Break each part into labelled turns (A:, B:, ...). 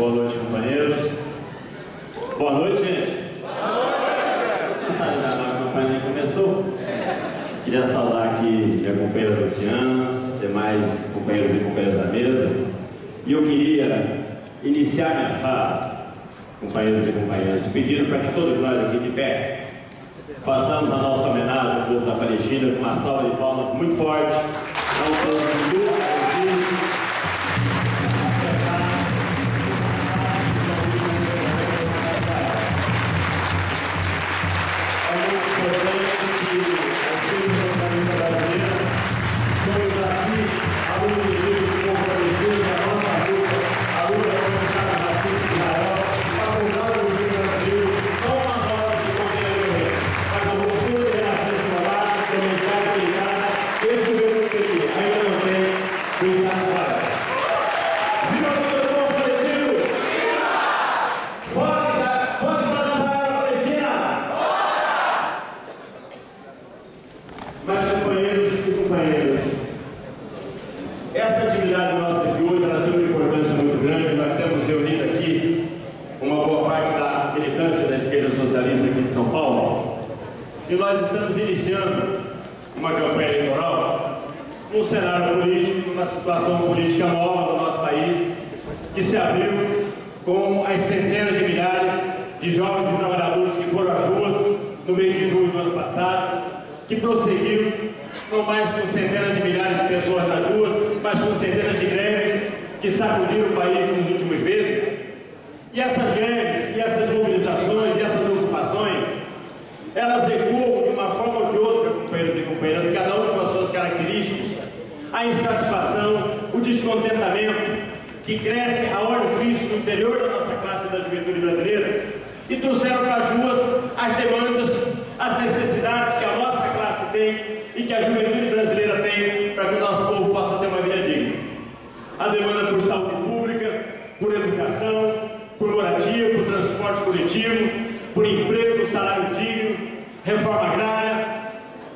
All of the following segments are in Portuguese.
A: Boa noite, companheiros. Boa noite, gente. A campanha nem começou. Queria saudar aqui minha companheira Luciana, demais companheiros e companheiras da mesa. E eu queria iniciar minha fala, companheiros e companheiras, pedindo para que todos nós aqui de pé façamos a nossa homenagem ao povo da Palestina com uma salva de palmas muito forte. É um povo de luta, e nós estamos iniciando uma campanha eleitoral num cenário político, numa situação política nova no nosso país, que se abriu com as centenas de milhares de jovens e trabalhadores que foram às ruas no mês de julho do ano passado, que prosseguiu não mais com centenas de milhares de pessoas nas ruas, mas com centenas de greves que sacudiram o país nos últimos meses. E essas greves, e essas mobilizações, e essas ocupações, elas ecoam de uma forma ou de outra, companheiros e companheiras, cada um com as suas características, a insatisfação, o descontentamento que cresce a olhos vistos no interior da nossa classe da juventude brasileira e trouxeram para as ruas as demandas, as necessidades que a nossa classe tem e que a juventude brasileira tem para que o nosso povo possa ter uma vida digna. A demanda por saúde pública, por educação, por moradia, por transporte coletivo, por emprego, salário digno, reforma agrária,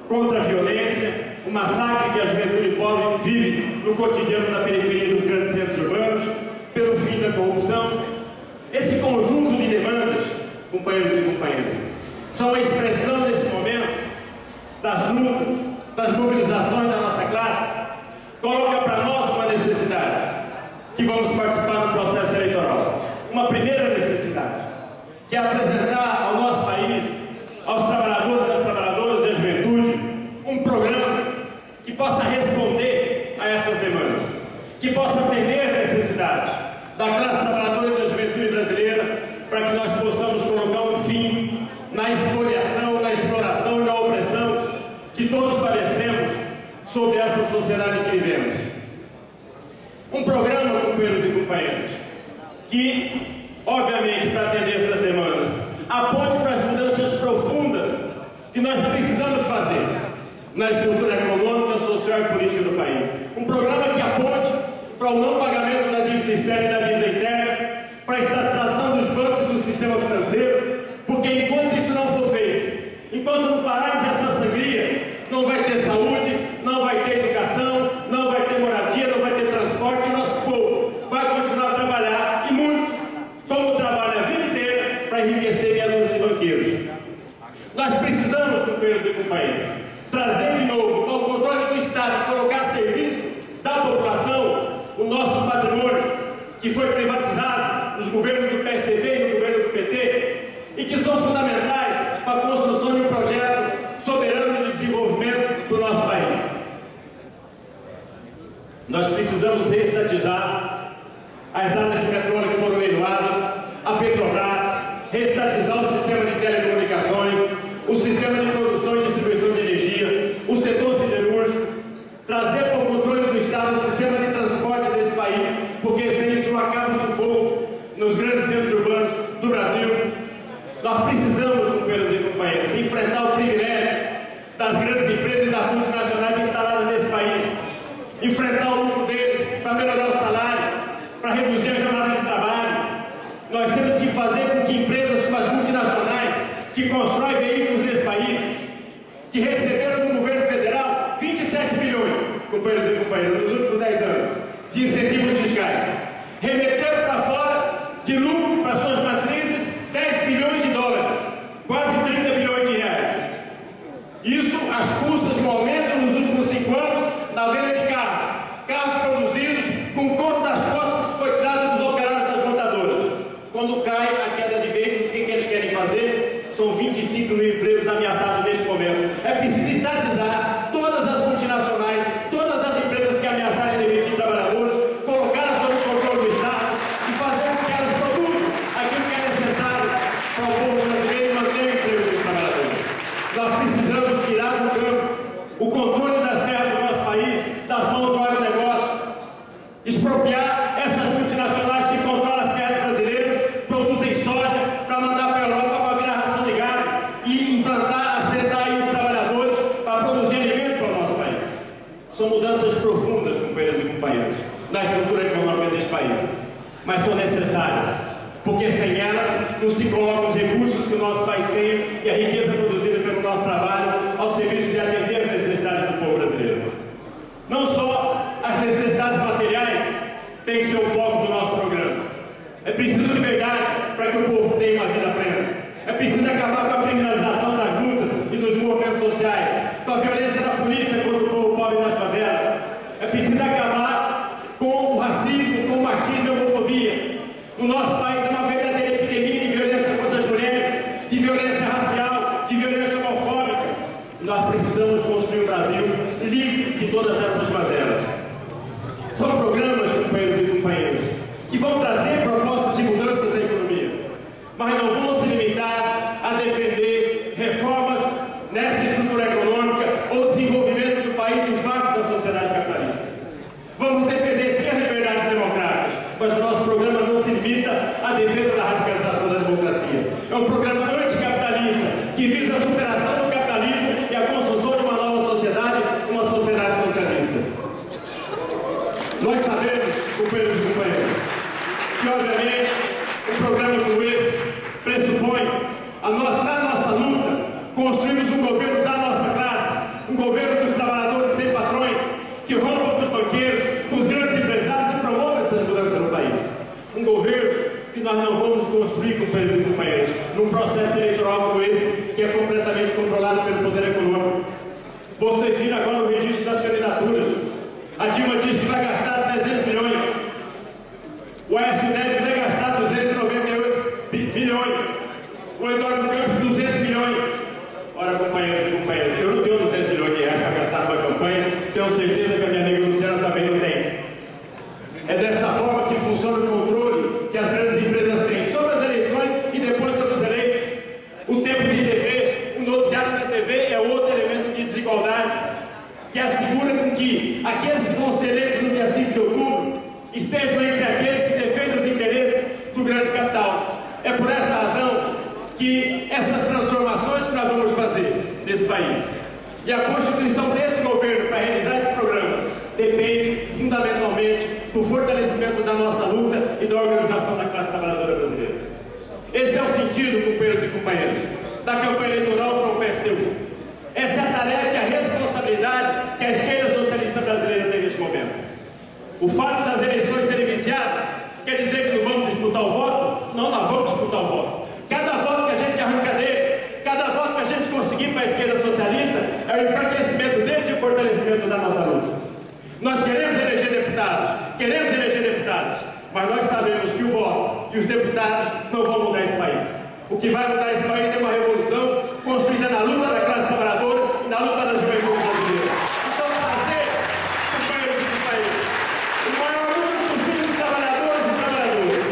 A: contra a violência, o massacre que a juventude pobre vive no cotidiano na periferia dos grandes centros urbanos, pelo fim da corrupção. Esse conjunto de demandas, companheiros e companheiras, são a expressão nesse momento das lutas, das mobilizações da nossa classe, coloca para nós uma necessidade, que vamos participar do processo eleitoral. Uma primeira necessidade, que é apresentar ao nosso país, aos trabalhadores, às trabalhadoras e à juventude, um programa que possa responder a essas demandas, que possa atender às necessidades da classe trabalhadora e da juventude brasileira, para que nós possamos colocar um fim na expoliação, na exploração e na opressão que todos padecemos sobre essa sociedade que vivemos. Um programa, companheiros e companheiras, que, obviamente, para atender essas demandas, aponte para as mudanças profundas que nós precisamos fazer na estrutura econômica, social e política do país. Um programa que aponte para o não pagamento da dívida externa e da dívida interna, para a estatização dos bancos e do sistema financeiro, porque enquanto isso não for feito, enquanto não pararmos essa sangria, não vai ter saúde, não vai ter educação, não vai ter moradia, não vai ter transporte, e o nosso povo vai continuar a trabalhar, e muito, como trabalha a vida inteira, para enriquecer meia dúzia de banqueiros. Nós precisamos, companheiros e companheiras, trazer de novo ao controle do Estado, colocar a serviço da população o nosso patrimônio, que foi privatizado nos governos do PSDB e no governo do PT, e que são fundamentais para a construção de um projeto soberano de desenvolvimento do nosso país. Nós precisamos reestatizar as áreas de petróleo que foram leiloadas, a Petrobras, reestatizar o sistema de telecomunicações, o sistema de produção e distribuição de energia, o setor siderúrgico, trazer para o controle do Estado o sistema de transporte desse país, porque sem isso não acaba o sufoco nos grandes centros urbanos do Brasil. Nós precisamos, companheiros e companheiras, enfrentar o privilégio das grandes empresas e das multinacionais instaladas nesse país, enfrentar o lucro deles para melhorar o salário, para reduzir a jornada de trabalho. Nós temos que fazer com que empresas como as multinacionais, que constroem veículos nesse país, que receberam do governo federal 27 bilhões, companheiros e companheiras, nos últimos 10 anos, de incentivos fiscais, remeteram para fora de lucro para suas matrizes, 10 bilhões de dólares, quase 30 bilhões de reais. Isso às custas de um aumento nos últimos 5 anos na venda de carros produzidos com couro das costas que foi tirado dos operários das montadoras. Quando cai a queda de veículos, o que eles querem fazer? São 25 mil empregos ameaçados neste momento. É preciso estatizar todas as multinacionais, todas as empresas que ameaçarem demitir trabalhadores, colocá-las sob o controle do Estado e fazer com que elas produzam aquilo que é necessário para o povo brasileiro e manter o emprego dos trabalhadores. Nós precisamos tirar do campo o controle das terras do nosso país, das mãos do agronegócio, expropriar essas multinacionais que controlam as terras brasileiras, produzem soja para mandar para a Europa para virar ração de gado e implantar, assentar aí os trabalhadores para produzir alimento para o nosso país. São mudanças profundas, companheiras e companheiros, na estrutura econômica deste país, mas são necessárias, porque sem elas não se colocam os recursos que o nosso país tem e a riqueza produzida pelo nosso trabalho ao serviço de atender as necessidades do povo brasileiro. Não só as necessidades materiais têm que ser o foco do nosso programa. É preciso liberdade para que o povo tenha uma vida plena. É preciso acabar com a criminalização das lutas e dos movimentos sociais, com a violência da polícia contra o povo pobre nas favelas. É preciso acabar com o racismo, com o machismo e a homofobia. No nosso país é uma verdadeira epidemia de violência contra as mulheres, de violência racial, de violência homofóbica. Nós precisamos construir um Brasil livre de todas essas mazelas. São programas, companheiros e companheiras, que vão trazer propostas de mudanças na economia, mas não vão se limitar a defender reformas nessa estrutura econômica ou desenvolvimento do país nos marcos da sociedade capitalista. Vamos defender sim as liberdades democráticas, mas o nosso programa não se limita à defesa da radicalização da democracia. É um programa anticapitalista que visa a superação do capitalismo e a construção de uma nova sociedade, uma sociedade socialista. Nós sabemos, companheiros e companheiras, que obviamente um programa como esse pressupõe na nossa luta construirmos um governo da nossa classe, um governo dos trabalhadores sem patrões, que rompa com os banqueiros, com os grandes empresários e promova essas mudanças no país. Um governo que nós não vamos construir, companheiros e companheiras, num processo eleitoral como esse, que é completamente controlado pelo poder econômico. Vocês viram agora o registro das candidaturas. A Dilma disse que vai gastar 300 milhões. O Aécio Neves vai gastar 298 milhões. O Eduardo Campos, 200 milhões. Ora, companheiros e companheiras, eu não tenho 200 milhões de reais para gastar numa campanha, tenho certeza que a minha amiga Luciana também não tem. É dessa forma que funciona o controle que as grandes empresas têm sobre as eleições e depois sobre os eleitos. O tempo de TV, o noticiário da TV é outro elemento de desigualdade, que assegura com que aqueles que vão ser eleitos no dia 5 de outubro estejam entre aqueles que defendem os interesses do grande capital. É por essa razão que essas transformações que nós vamos fazer nesse país e a constituição desse governo para realizar esse programa depende fundamentalmente do fortalecimento da nossa luta e da organização da classe trabalhadora brasileira. Esse é o sentido, companheiros e companheiras, da campanha eleitoral para o PSTU. Essa é a tarefa e a responsabilidade que a esquerda socialista brasileira tem neste momento. O fato das eleições serem viciadas quer dizer que não vamos disputar o voto? Não, nós vamos disputar o voto. Cada voto que a gente arranca deles, cada voto que a gente conseguir para a esquerda socialista é o enfraquecimento deles e o fortalecimento da nossa luta. Nós queremos eleger deputados, mas nós sabemos que o voto e os deputados não vão mudar esse país. O que vai mudar esse país é uma revolução construída na luta da classe trabalhadora e na luta da juventude brasileira. Então, fazer, companheiros e companheiras, o maior número possível de trabalhadores e trabalhadoras,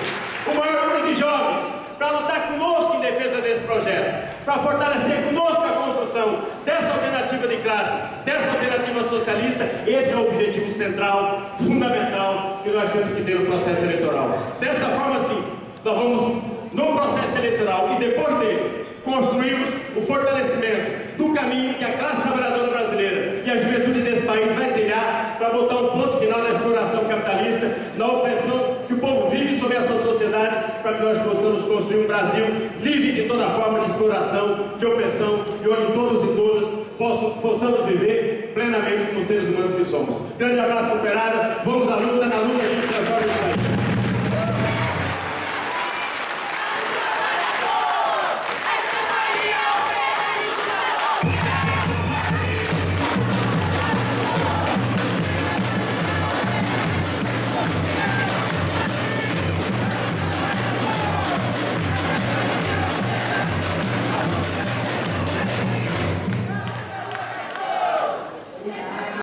A: o maior número de jovens, para lutar conosco em defesa desse projeto, para fortalecer conosco a construção dessa alternativa de classe, dessa alternativa socialista. Esse é o objetivo central, fundamental, que nós temos que ter no processo eleitoral. Dessa forma, sim, nós vamos, no processo eleitoral e depois dele, construirmos o fortalecimento do caminho que a classe trabalhadora brasileira e a juventude desse país vai trilhar para botar um ponto final na exploração capitalista, na opressão que o povo vive sobre essa sociedade, para que nós possamos construir um Brasil livre de toda forma de exploração, de opressão, e onde todos e todas possamos viver plenamente como seres humanos que somos. Grande abraço, operada. Vamos à luta, na luta a gente transforma